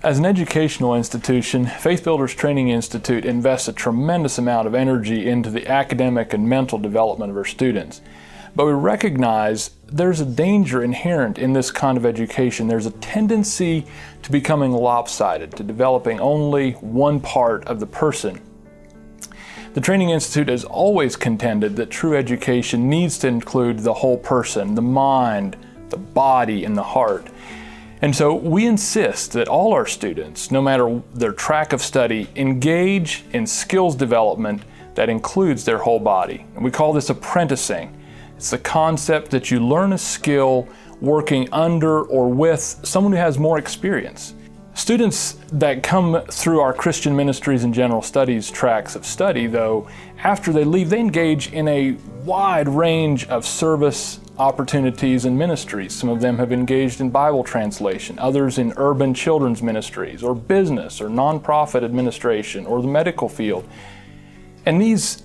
As an educational institution, Faith Builders Training Institute invests a tremendous amount of energy into the academic and mental development of our students. But we recognize there's a danger inherent in this kind of education. There's a tendency to becoming lopsided, to developing only one part of the person. The Training Institute has always contended that true education needs to include the whole person, the mind, the body, and the heart. And so we insist that all our students, no matter their track of study, engage in skills development that includes their whole body. And we call this apprenticing. It's the concept that you learn a skill working under or with someone who has more experience. Students that come through our Christian Ministries and General Studies tracks of study, though, after they leave, they engage in a wide range of service opportunities and ministries. Some of them have engaged in Bible translation, others in urban children's ministries, or business, or nonprofit administration, or the medical field. And these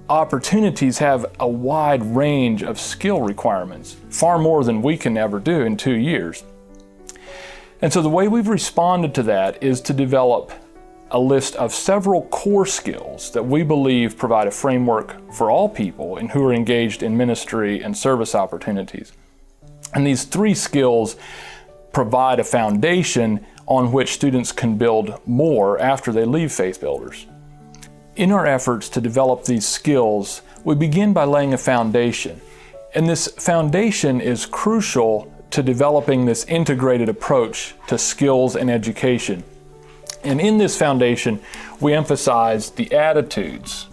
opportunities have a wide range of skill requirements, far more than we can ever do in 2 years. And so the way we've responded to that is to develop a list of several core skills that we believe provide a framework for all people and who are engaged in ministry and service opportunities. And these 3 skills provide a foundation on which students can build more after they leave Faith Builders. In our efforts to develop these skills, we begin by laying a foundation. And this foundation is crucial to developing this integrated approach to skills and education. And in this foundation, we emphasize the attitudes,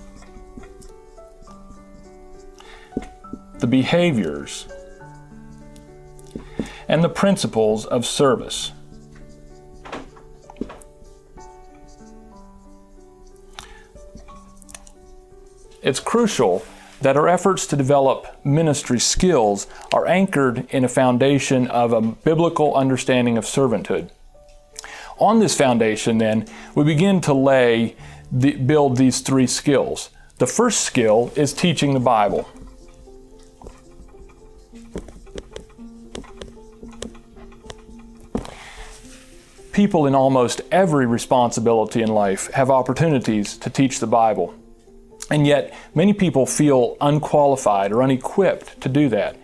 the behaviors, and the principles of service. It's crucial that our efforts to develop ministry skills are anchored in a foundation of a biblical understanding of servanthood. On this foundation, then, we begin to build these 3 skills. The first skill is teaching the Bible. People in almost every responsibility in life have opportunities to teach the Bible. And yet, many people feel unqualified or unequipped to do that.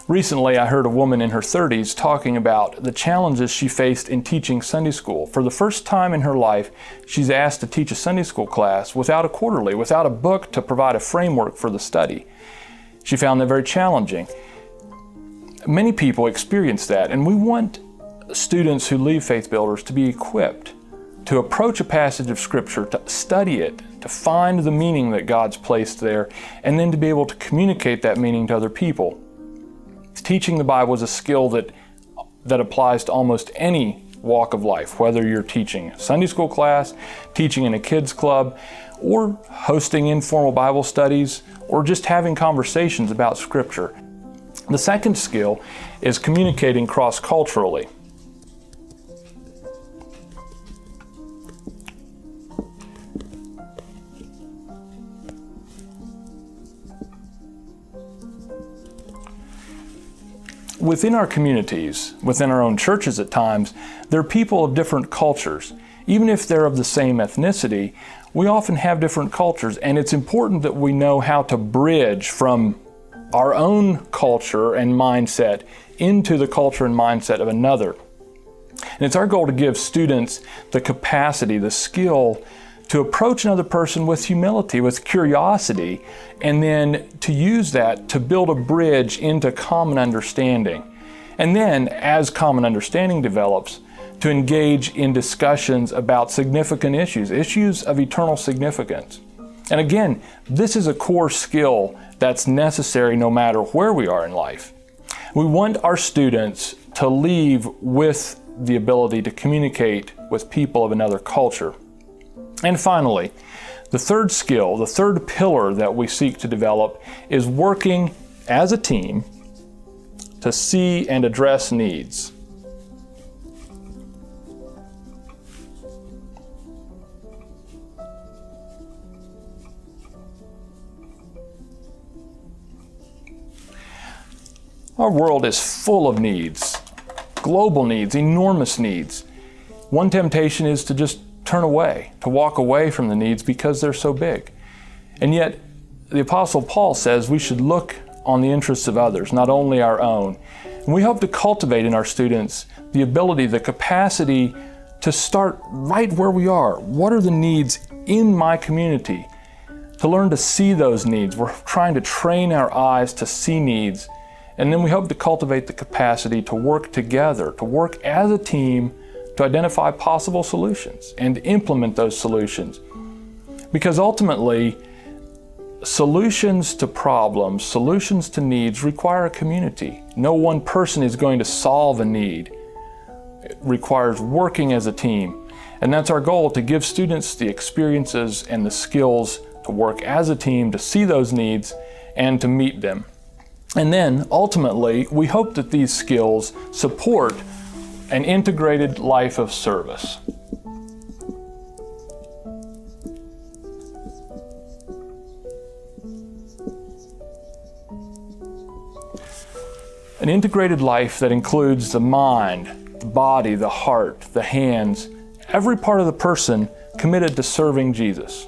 Recently, I heard a woman in her 30s talking about the challenges she faced in teaching Sunday school. For the first time in her life, she's asked to teach a Sunday school class without a quarterly, without a book to provide a framework for the study. She found that very challenging. Many people experience that, and we want students who leave Faith Builders to be equipped to approach a passage of Scripture, to study it, to find the meaning that God's placed there, and then to be able to communicate that meaning to other people. Teaching the Bible is a skill that applies to almost any walk of life, whether you're teaching a Sunday school class, teaching in a kids club, or hosting informal Bible studies, or just having conversations about Scripture. The second skill is communicating cross-culturally. Within our communities, within our own churches at times, there are people of different cultures. Even if they're of the same ethnicity, we often have different cultures, and it's important that we know how to bridge from our own culture and mindset into the culture and mindset of another. And it's our goal to give students the capacity, the skill to approach another person with humility, with curiosity, and then to use that to build a bridge into common understanding. And then, as common understanding develops, to engage in discussions about significant issues of eternal significance. And again, this is a core skill that's necessary no matter where we are in life. We want our students to leave with the ability to communicate with people of another culture. And finally, the third skill, the third pillar that we seek to develop is working as a team to see and address needs. Our world is full of needs, global needs, enormous needs. One temptation is to just turn away, to walk away from the needs because they're so big. And yet, the Apostle Paul says we should look on the interests of others, not only our own. And we hope to cultivate in our students the ability, the capacity to start right where we are. What are the needs in my community? To learn to see those needs. We're trying to train our eyes to see needs. And then we hope to cultivate the capacity to work together, to work as a team to identify possible solutions and implement those solutions. Because ultimately, solutions to problems, solutions to needs require a community. No one person is going to solve a need. It requires working as a team. And that's our goal, to give students the experiences and the skills to work as a team, to see those needs and to meet them. And then ultimately, we hope that these skills support an integrated life of service. An integrated life that includes the mind, the body, the heart, the hands, every part of the person committed to serving Jesus.